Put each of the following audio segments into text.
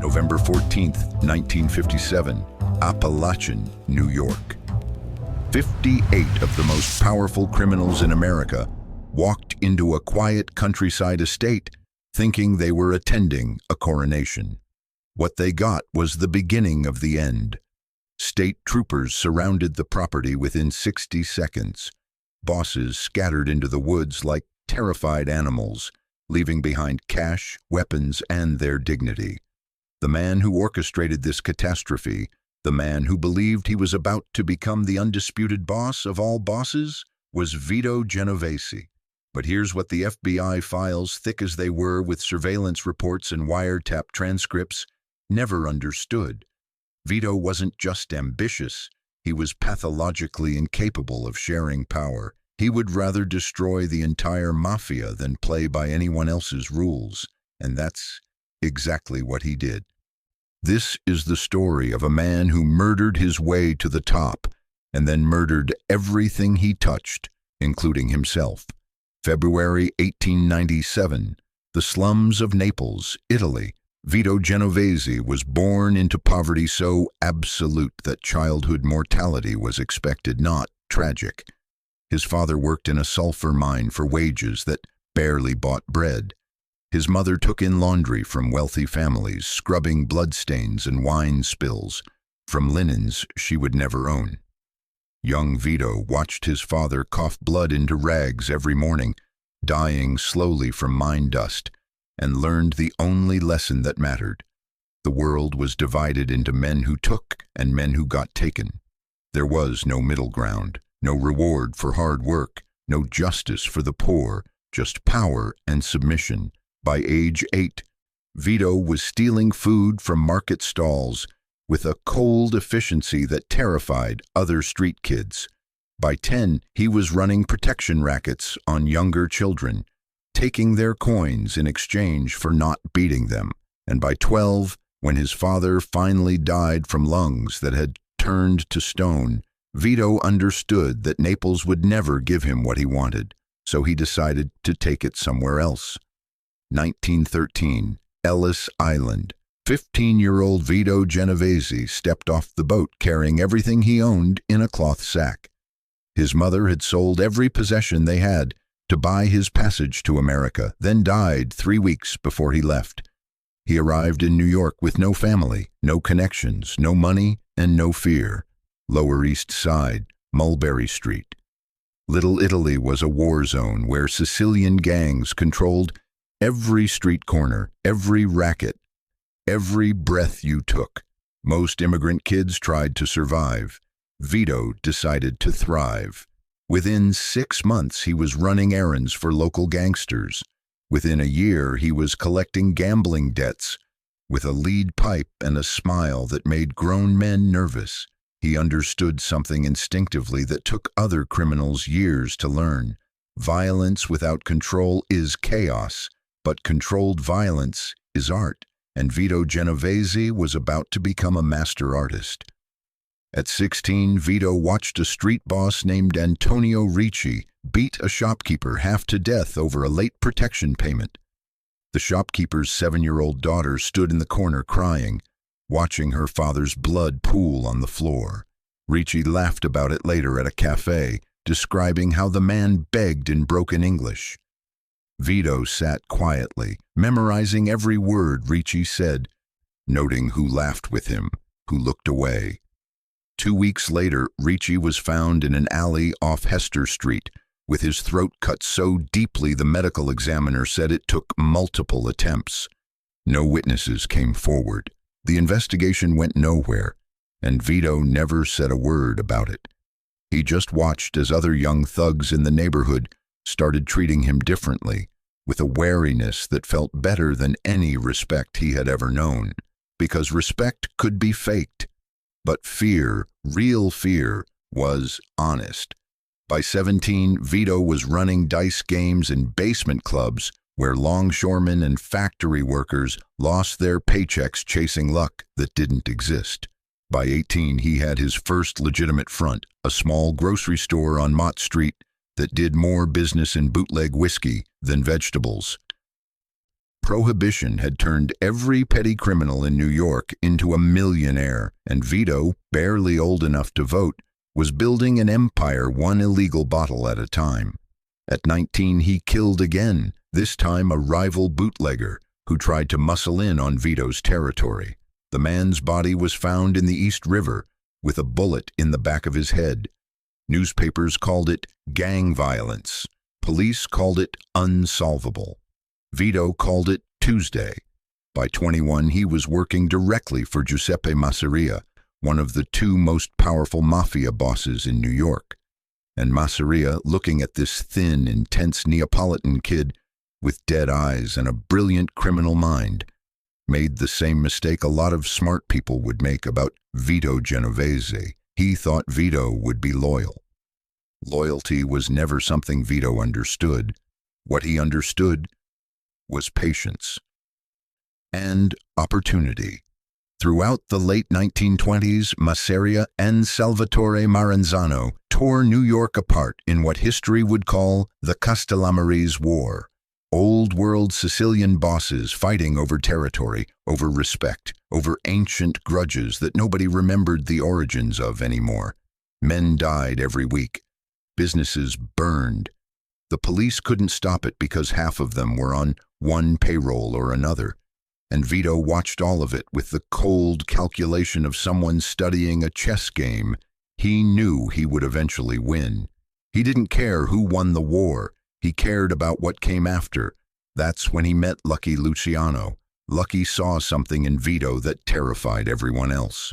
November 14th, 1957, Apalachin, New York. 58 of the most powerful criminals in America walked into a quiet countryside estate thinking they were attending a coronation. What they got was the beginning of the end. State troopers surrounded the property within 60 seconds. Bosses scattered into the woods like terrified animals, leaving behind cash, weapons, and their dignity. The man who orchestrated this catastrophe, the man who believed he was about to become the undisputed boss of all bosses, was Vito Genovese. But here's what the FBI files, thick as they were with surveillance reports and wiretap transcripts, never understood. Vito wasn't just ambitious, he was pathologically incapable of sharing power. He would rather destroy the entire mafia than play by anyone else's rules, and that's exactly what he did. This is the story of a man who murdered his way to the top and then murdered everything he touched, including himself. February 1897, the slums of Naples, Italy. Vito Genovese was born into poverty so absolute that childhood mortality was expected, not tragic. His father worked in a sulfur mine for wages that barely bought bread. His mother took in laundry from wealthy families, scrubbing bloodstains and wine spills from linens she would never own. Young Vito watched his father cough blood into rags every morning, dying slowly from mine dust, and learned the only lesson that mattered. The world was divided into men who took and men who got taken. There was no middle ground, no reward for hard work, no justice for the poor, just power and submission. By age 8, Vito was stealing food from market stalls with a cold efficiency that terrified other street kids. By 10, he was running protection rackets on younger children, taking their coins in exchange for not beating them. And by 12, when his father finally died from lungs that had turned to stone, Vito understood that Naples would never give him what he wanted, so he decided to take it somewhere else. 1913, Ellis Island. 15-year-old Vito Genovese stepped off the boat carrying everything he owned in a cloth sack. His mother had sold every possession they had to buy his passage to America, then died 3 weeks before he left. He arrived in New York with no family, no connections, no money, and no fear. Lower East Side, Mulberry Street. Little Italy was a war zone where Sicilian gangs controlled every street corner, every racket, every breath you took. Most immigrant kids tried to survive. Vito decided to thrive. Within 6 months, he was running errands for local gangsters. Within a year, he was collecting gambling debts with a lead pipe and a smile that made grown men nervous. He understood something instinctively that took other criminals years to learn. Violence without control is chaos, but controlled violence is art, and Vito Genovese was about to become a master artist. At 16, Vito watched a street boss named Antonio Ricci beat a shopkeeper half to death over a late protection payment. The shopkeeper's 7-year-old daughter stood in the corner crying, watching her father's blood pool on the floor. Ricci laughed about it later at a cafe, describing how the man begged in broken English. Vito sat quietly, memorizing every word Ricci said, noting who laughed with him, who looked away. 2 weeks later, Ricci was found in an alley off Hester Street, with his throat cut so deeply the medical examiner said it took multiple attempts. No witnesses came forward. The investigation went nowhere, and Vito never said a word about it. He just watched as other young thugs in the neighborhood started treating him differently, with a wariness that felt better than any respect he had ever known, because respect could be faked. But fear, real fear, was honest. By 17, Vito was running dice games in basement clubs where longshoremen and factory workers lost their paychecks chasing luck that didn't exist. By 18, he had his first legitimate front, a small grocery store on Mott Street that did more business in bootleg whiskey than vegetables. Prohibition had turned every petty criminal in New York into a millionaire, and Vito, barely old enough to vote, was building an empire one illegal bottle at a time. At 19, he killed again, this time a rival bootlegger who tried to muscle in on Vito's territory. The man's body was found in the East River with a bullet in the back of his head. Newspapers called it gang violence. Police called it unsolvable. Vito called it Tuesday. By 21, he was working directly for Giuseppe Masseria, one of the two most powerful mafia bosses in New York. And Masseria, looking at this thin, intense Neapolitan kid with dead eyes and a brilliant criminal mind, made the same mistake a lot of smart people would make about Vito Genovese. He thought Vito would be loyal. Loyalty was never something Vito understood. What he understood was patience and opportunity. Throughout the late 1920s, Masseria and Salvatore Maranzano tore New York apart in what history would call the Castellammarese War. Old-world Sicilian bosses fighting over territory, over respect, over ancient grudges that nobody remembered the origins of anymore. Men died every week. Businesses burned. The police couldn't stop it because half of them were on one payroll or another. And Vito watched all of it with the cold calculation of someone studying a chess game. He knew he would eventually win. He didn't care who won the war. He cared about what came after. That's when he met Lucky Luciano. Lucky saw something in Vito that terrified everyone else.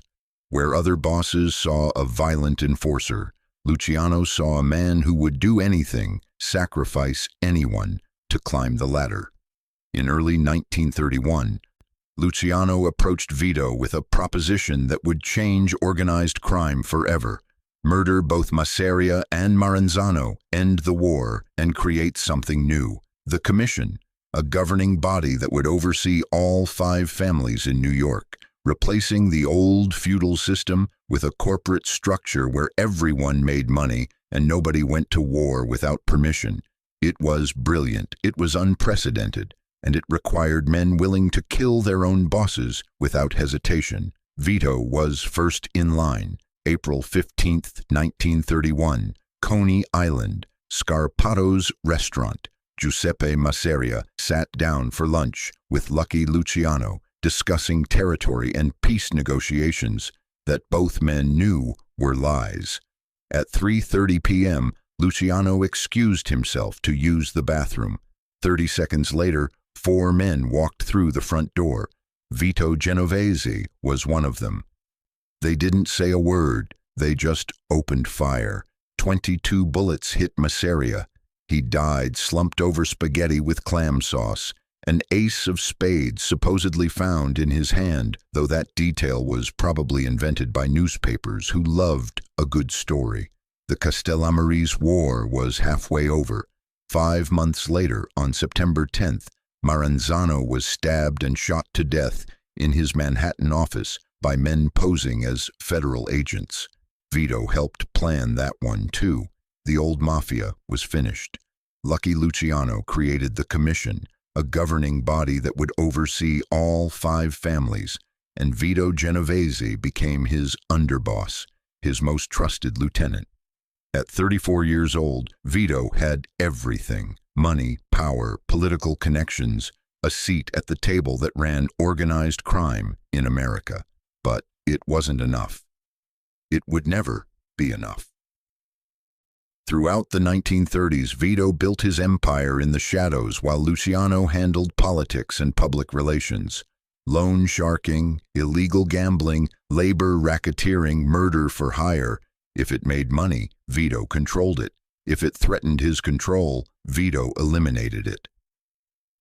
Where other bosses saw a violent enforcer, Luciano saw a man who would do anything, sacrifice anyone, to climb the ladder. In early 1931, Luciano approached Vito with a proposition that would change organized crime forever. Murder both Masseria and Maranzano, end the war, and create something new. The Commission, a governing body that would oversee all 5 families in New York, replacing the old feudal system with a corporate structure where everyone made money and nobody went to war without permission. It was brilliant, it was unprecedented, and it required men willing to kill their own bosses without hesitation. Vito was first in line. April 15, 1931, Coney Island, Scarpato's restaurant. Giuseppe Masseria sat down for lunch with Lucky Luciano, discussing territory and peace negotiations that both men knew were lies. At 3:30 p.m., Luciano excused himself to use the bathroom. 30 seconds later, 4 men walked through the front door. Vito Genovese was one of them. They didn't say a word, they just opened fire. 22 bullets hit Masseria. He died slumped over spaghetti with clam sauce, an ace of spades supposedly found in his hand, though that detail was probably invented by newspapers who loved a good story. The Castellammarese War was halfway over. 5 months later, on September 10th, Maranzano was stabbed and shot to death in his Manhattan office by men posing as federal agents. Vito helped plan that one too. The old mafia was finished. Lucky Luciano created the Commission, a governing body that would oversee all 5 families, and Vito Genovese became his underboss, his most trusted lieutenant. At 34 years old, Vito had everything: money, power, political connections, a seat at the table that ran organized crime in America. But it wasn't enough. It would never be enough. Throughout the 1930s, Vito built his empire in the shadows while Luciano handled politics and public relations. Loan sharking, illegal gambling, labor racketeering, murder for hire. If it made money, Vito controlled it. If it threatened his control, Vito eliminated it.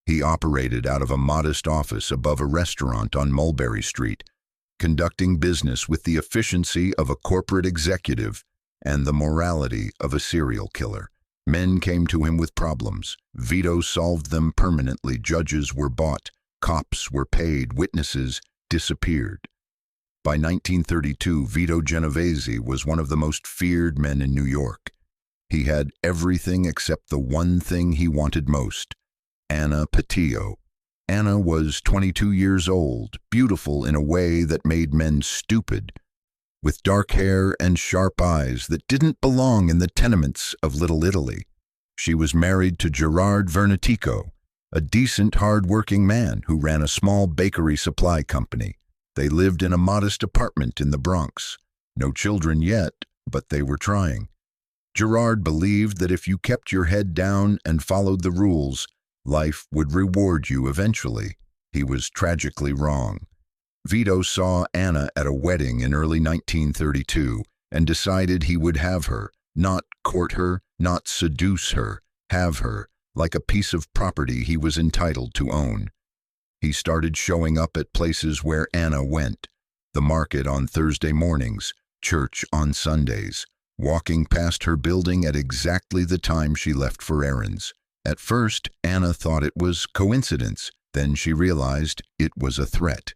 He operated out of a modest office above a restaurant on Mulberry Street, conducting business with the efficiency of a corporate executive and the morality of a serial killer. Men came to him with problems. Vito solved them permanently. Judges were bought, cops were paid, witnesses disappeared. By 1932, Vito Genovese was one of the most feared men in New York. He had everything except the one thing he wanted most: Anna Petillo. Anna was 22 years old, beautiful in a way that made men stupid, with dark hair and sharp eyes that didn't belong in the tenements of Little Italy. She was married to Gerard Vernatico, a decent, hard-working man who ran a small bakery supply company. They lived in a modest apartment in the Bronx. No children yet, but they were trying. Gerard believed that if you kept your head down and followed the rules, life would reward you eventually. He was tragically wrong. Vito saw Anna at a wedding in early 1932 and decided he would have her, not court her, not seduce her, have her, like a piece of property he was entitled to own. He started showing up at places where Anna went, the market on Thursday mornings, church on Sundays, walking past her building at exactly the time she left for errands. At first, Anna thought it was coincidence. Then she realized it was a threat.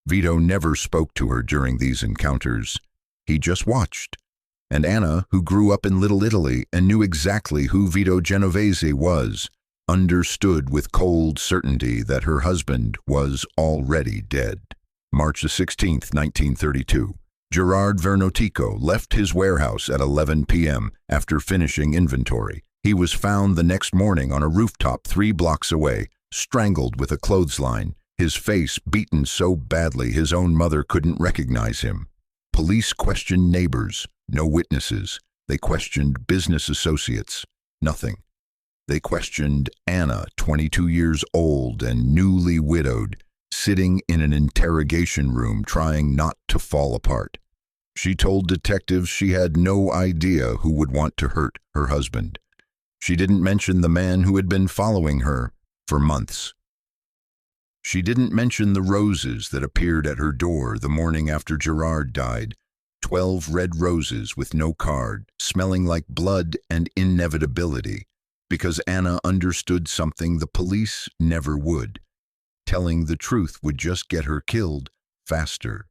Vito never spoke to her during these encounters. He just watched. And Anna, who grew up in Little Italy and knew exactly who Vito Genovese was, understood with cold certainty that her husband was already dead. March 16, 1932. Gerard Vernatico left his warehouse at 11 p.m. after finishing inventory. He was found the next morning on a rooftop 3 blocks away, strangled with a clothesline, his face beaten so badly his own mother couldn't recognize him. Police questioned neighbors, no witnesses. They questioned business associates, nothing. They questioned Anna, 22 years old and newly widowed, sitting in an interrogation room trying not to fall apart. She told detectives she had no idea who would want to hurt her husband. She didn't mention the man who had been following her for months. She didn't mention the roses that appeared at her door the morning after Gerard died, 12 red roses with no card, smelling like blood and inevitability, because Anna understood something the police never would. Telling the truth would just get her killed faster.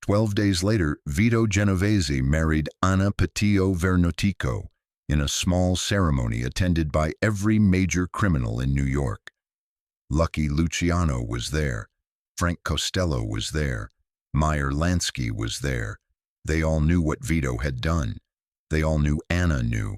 12 days later, Vito Genovese married Anna Petio Vernatico in a small ceremony attended by every major criminal in New York. Lucky Luciano was there. Frank Costello was there. Meyer Lansky was there. They all knew what Vito had done. They all knew Anna knew.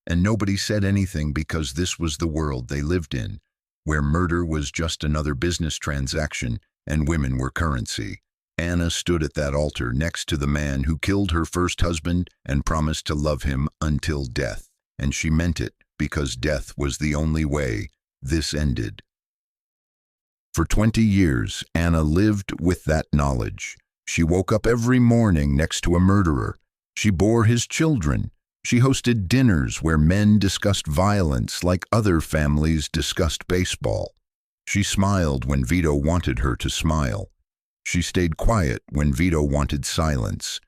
And nobody said anything because this was the world they lived in, where murder was just another business transaction and women were currency. Anna stood at that altar next to the man who killed her first husband and promised to love him until death. And she meant it, because death was the only way this ended. For 20 years, Anna lived with that knowledge. She woke up every morning next to a murderer. She bore his children. She hosted dinners where men discussed violence like other families discussed baseball. She smiled when Vito wanted her to smile. She stayed quiet when Vito wanted silence.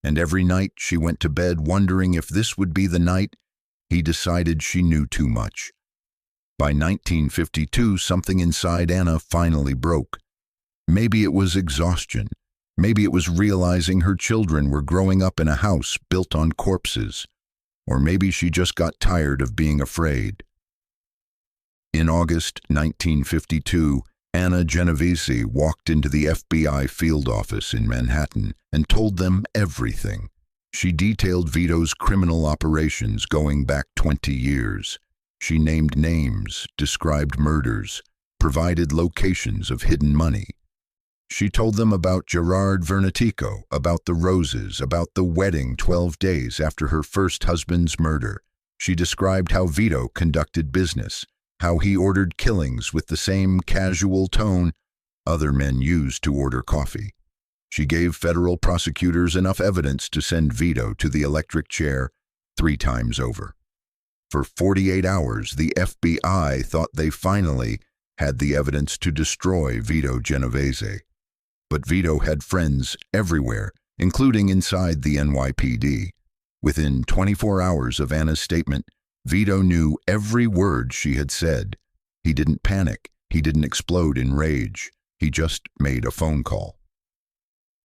And every night she went to bed wondering if this would be the night he decided she knew too much. By 1952, something inside Anna finally broke. Maybe it was exhaustion. Maybe it was realizing her children were growing up in a house built on corpses. Or maybe she just got tired of being afraid. In August 1952, Anna Genovese walked into the FBI field office in Manhattan and told them everything. She detailed Vito's criminal operations going back 20 years. She named names, described murders, provided locations of hidden money. She told them about Gerard Vernatico, about the roses, about the wedding 12 days after her first husband's murder. She described how Vito conducted business, how he ordered killings with the same casual tone other men used to order coffee. She gave federal prosecutors enough evidence to send Vito to the electric chair 3 times over. For 48 hours, the FBI thought they finally had the evidence to destroy Vito Genovese. But Vito had friends everywhere, including inside the NYPD. Within 24 hours of Anna's statement, Vito knew every word she had said. He didn't panic. He didn't explode in rage. He just made a phone call.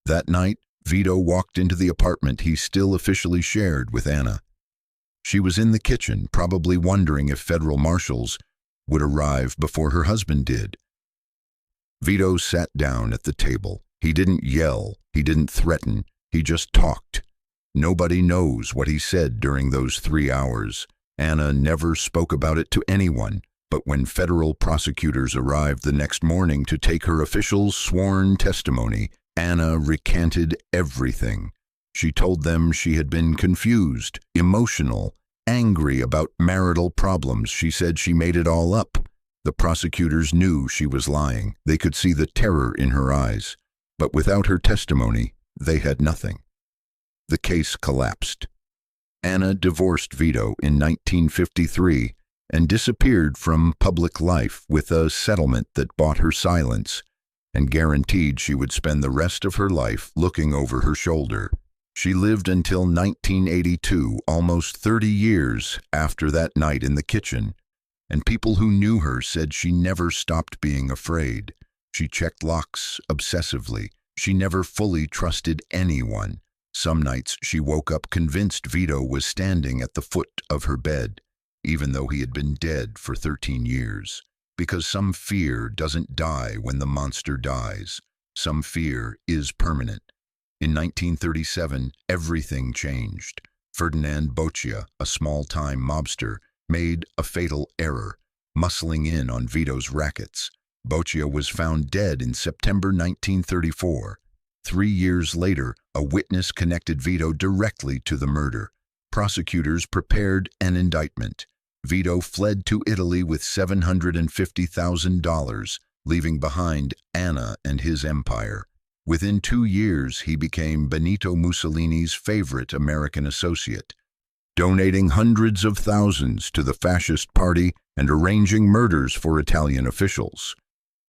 That night, Vito walked into the apartment he still officially shared with Anna. She was in the kitchen, probably wondering if federal marshals would arrive before her husband did. Vito sat down at the table. He didn't yell, he didn't threaten, he just talked. Nobody knows what he said during those 3 hours. Anna never spoke about it to anyone, but when federal prosecutors arrived the next morning to take her official sworn testimony, Anna recanted everything. She told them she had been confused, emotional, angry about marital problems. She said she made it all up. The prosecutors knew she was lying. They could see the terror in her eyes. But without her testimony, they had nothing. The case collapsed. Anna divorced Vito in 1953 and disappeared from public life with a settlement that bought her silence and guaranteed she would spend the rest of her life looking over her shoulder. She lived until 1982, almost 30 years after that night in the kitchen, and people who knew her said she never stopped being afraid. She checked locks obsessively. She never fully trusted anyone. Some nights she woke up convinced Vito was standing at the foot of her bed, even though he had been dead for 13 years. Because some fear doesn't die when the monster dies. Some fear is permanent. In 1937, everything changed. Ferdinand Boccia, a small-time mobster, made a fatal error, muscling in on Vito's rackets. Boccia was found dead in September 1934. 3 years later, a witness connected Vito directly to the murder. Prosecutors prepared an indictment. Vito fled to Italy with $750,000, leaving behind Anna and his empire. Within 2 years, he became Benito Mussolini's favorite American associate, donating hundreds of thousands to the fascist party and arranging murders for Italian officials.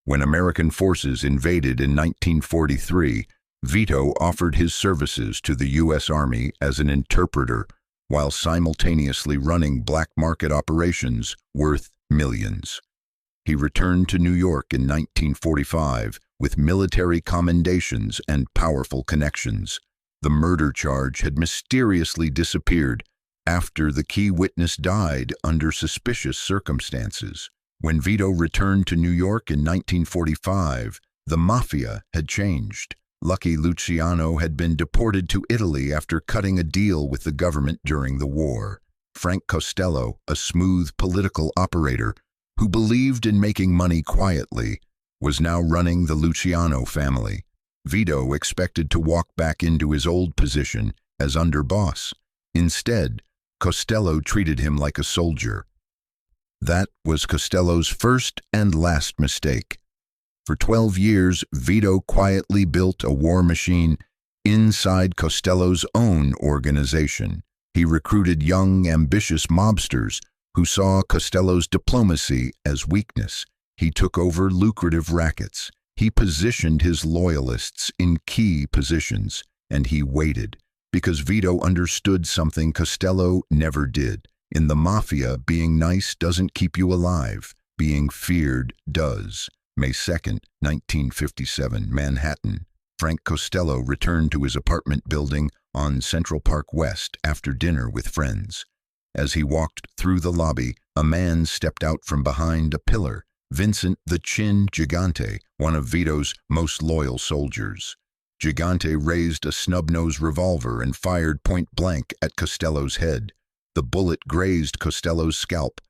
When American forces invaded in 1943, Vito offered his services to the U.S. Army as an interpreter, while simultaneously running black market operations worth millions. He returned to New York in 1945 with military commendations and powerful connections. The murder charge had mysteriously disappeared after the key witness died under suspicious circumstances. When Vito returned to New York in 1945, the Mafia had changed. Lucky Luciano had been deported to Italy after cutting a deal with the government during the war. Frank Costello, a smooth political operator who believed in making money quietly, was now running the Luciano family. Vito expected to walk back into his old position as underboss. Instead, Costello treated him like a soldier. That was Costello's first and last mistake. For 12 years, Vito quietly built a war machine inside Costello's own organization. He recruited young, ambitious mobsters who saw Costello's diplomacy as weakness. He took over lucrative rackets. He positioned his loyalists in key positions, and he waited, because Vito understood something Costello never did. In the Mafia, being nice doesn't keep you alive. Being feared does. May 2nd, 1957, Manhattan. Frank Costello returned to his apartment building on Central Park West after dinner with friends. As he walked through the lobby, a man stepped out from behind a pillar. Vincent the Chin Gigante, one of Vito's most loyal soldiers. Gigante raised a snub-nosed revolver and fired point-blank at Costello's head. The bullet grazed Costello's scalp,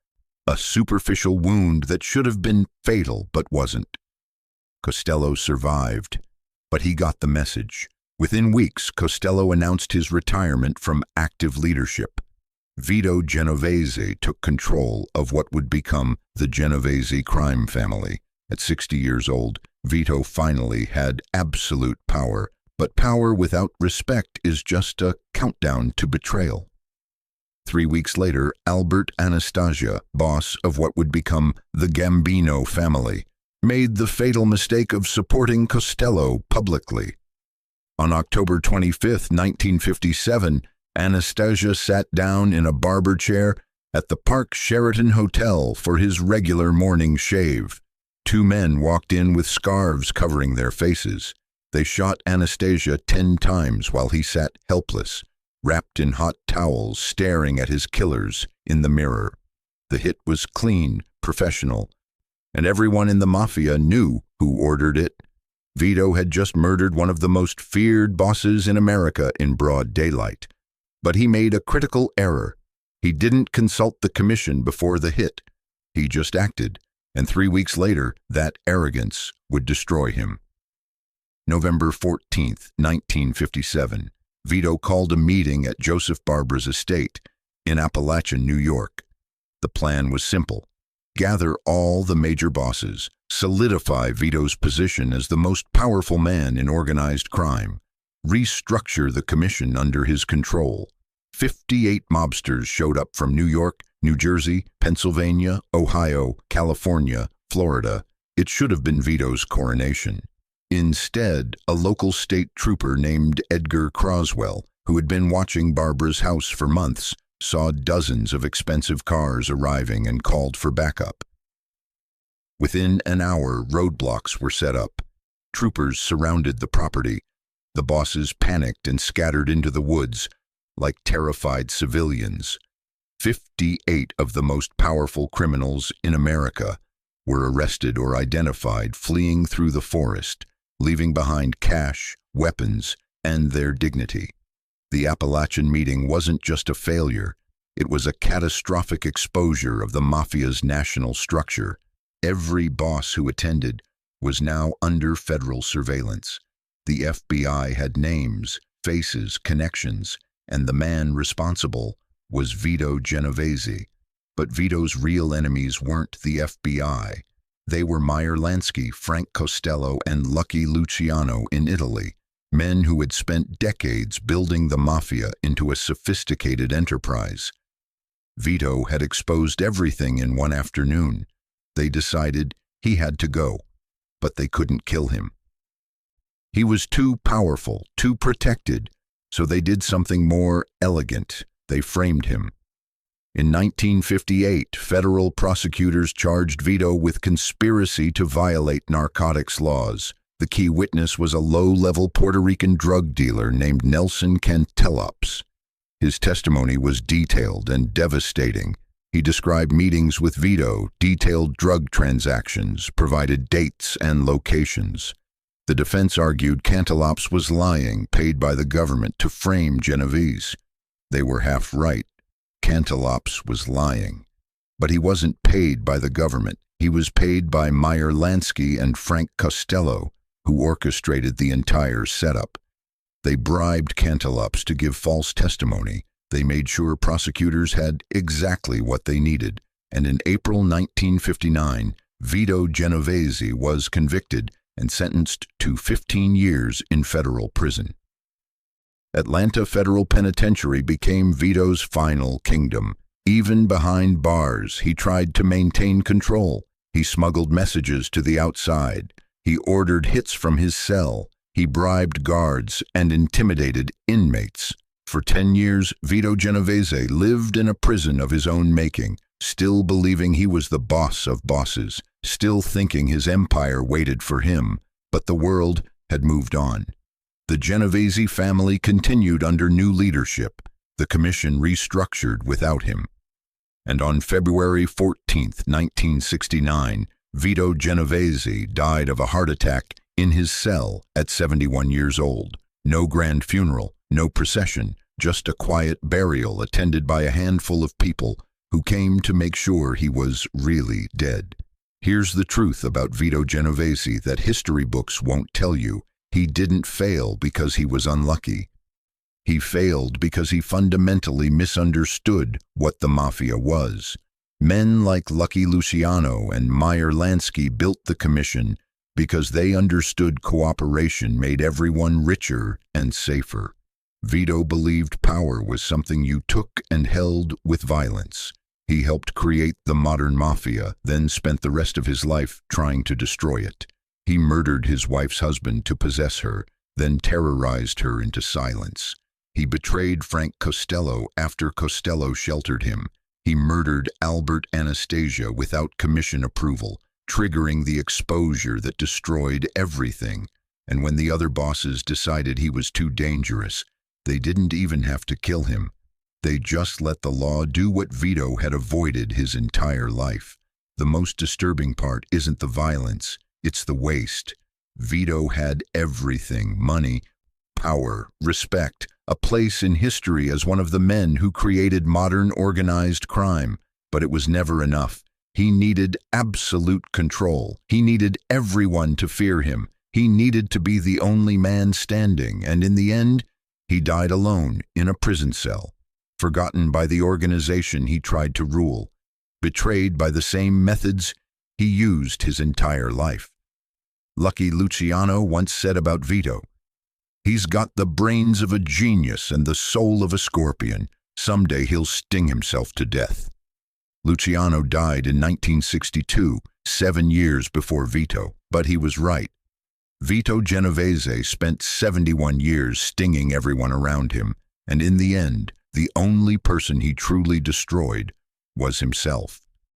a superficial wound that should have been fatal but wasn't. Costello survived, but he got the message. Within weeks, Costello announced his retirement from active leadership. Vito Genovese took control of what would become the Genovese crime family. At 60 years old, Vito finally had absolute power, but power without respect is just a countdown to betrayal. 3 weeks later, Albert Anastasia, boss of what would become the Gambino family, made the fatal mistake of supporting Costello publicly. On October 25, 1957, Anastasia sat down in a barber chair at the Park Sheraton Hotel for his regular morning shave. 2 men walked in with scarves covering their faces. They shot Anastasia 10 times while he sat helpless, wrapped in hot towels, staring at his killers in the mirror. The hit was clean, professional, and everyone in the Mafia knew who Who ordered it? Vito had just murdered one of the most feared bosses in America in broad daylight. But he made a critical error. He didn't consult the commission before the hit. He just acted, and 3 weeks later, that arrogance would destroy him. November 14th, 1957, Vito called a meeting at Joseph Barbara's estate in Apalachin, New York. The plan was simple. Gather all the major bosses, solidify Vito's position as the most powerful man in organized crime, restructure the commission under his control. 58 mobsters showed up from New York, New Jersey, Pennsylvania, Ohio, California, Florida. It should have been Vito's coronation. Instead, a local state trooper named Edgar Croswell, who had been watching Barbara's house for months, saw dozens of expensive cars arriving and called for backup. Within an hour, roadblocks were set up. Troopers surrounded the property. The bosses panicked and scattered into the woods like terrified civilians. 58 of the most powerful criminals in America were arrested or identified fleeing through the forest, leaving behind cash, weapons, and their dignity. The Apalachin Meeting wasn't just a failure. It was a catastrophic exposure of the Mafia's national structure. Every boss who attended was now under federal surveillance. The FBI had names, faces, connections, and the man responsible was Vito Genovese. But Vito's real enemies weren't the FBI. They were Meyer Lansky, Frank Costello, and Lucky Luciano in Italy, men who had spent decades building the Mafia into a sophisticated enterprise. Vito had exposed everything in one afternoon. They decided he had to go, but they couldn't kill him. He was too powerful, too protected, so they did something more elegant. They framed him. In 1958, federal prosecutors charged Vito with conspiracy to violate narcotics laws. The key witness was a low-level Puerto Rican drug dealer named Nelson Cantelops. His testimony was detailed and devastating. He described meetings with Vito, detailed drug transactions, provided dates and locations. The defense argued Cantelops was lying, paid by the government to frame Genovese. They were half right. Cantelops was lying. But he wasn't paid by the government. He was paid by Meyer Lansky and Frank Costello, who orchestrated the entire setup. They bribed Cantelops to give false testimony. They made sure prosecutors had exactly what they needed. And in April 1959, Vito Genovese was convicted and sentenced to 15 years in federal prison. Atlanta Federal Penitentiary became Vito's final kingdom. Even behind bars, he tried to maintain control. He smuggled messages to the outside. He ordered hits from his cell. He bribed guards and intimidated inmates. For 10 years, Vito Genovese lived in a prison of his own making, still believing he was the boss of bosses, still thinking his empire waited for him. But the world had moved on. The Genovese family continued under new leadership. The commission restructured without him. And on February 14, 1969, Vito Genovese died of a heart attack in his cell at 71 years old. No grand funeral, no procession, just a quiet burial attended by a handful of people who came to make sure he was really dead. Here's the truth about Vito Genovese that history books won't tell you. He didn't fail because he was unlucky. He failed because he fundamentally misunderstood what the Mafia was. Men like Lucky Luciano and Meyer Lansky built the commission because they understood cooperation made everyone richer and safer. Vito believed power was something you took and held with violence. He helped create the modern Mafia, then spent the rest of his life trying to destroy it. He murdered his wife's husband to possess her, then terrorized her into silence. He betrayed Frank Costello after Costello sheltered him. He murdered Albert Anastasia without commission approval, triggering the exposure that destroyed everything. And when the other bosses decided he was too dangerous, they didn't even have to kill him. They just let the law do what Vito had avoided his entire life. The most disturbing part isn't the violence, It's the waste. Vito had everything: money, power, respect, a place in history as one of the men who created modern organized crime. But it was never enough. He needed absolute control. He needed everyone to fear him. He needed to be the only man standing, and in the end, he died alone in a prison cell, forgotten by the organization he tried to rule, betrayed by the same methods he used his entire life. Lucky Luciano once said about Vito, "He's got the brains of a genius and the soul of a scorpion. Someday he'll sting himself to death." Luciano died in 1962, 7 years before Vito, but he was right. Vito Genovese spent 71 years stinging everyone around him, and in the end, the only person he truly destroyed was himself.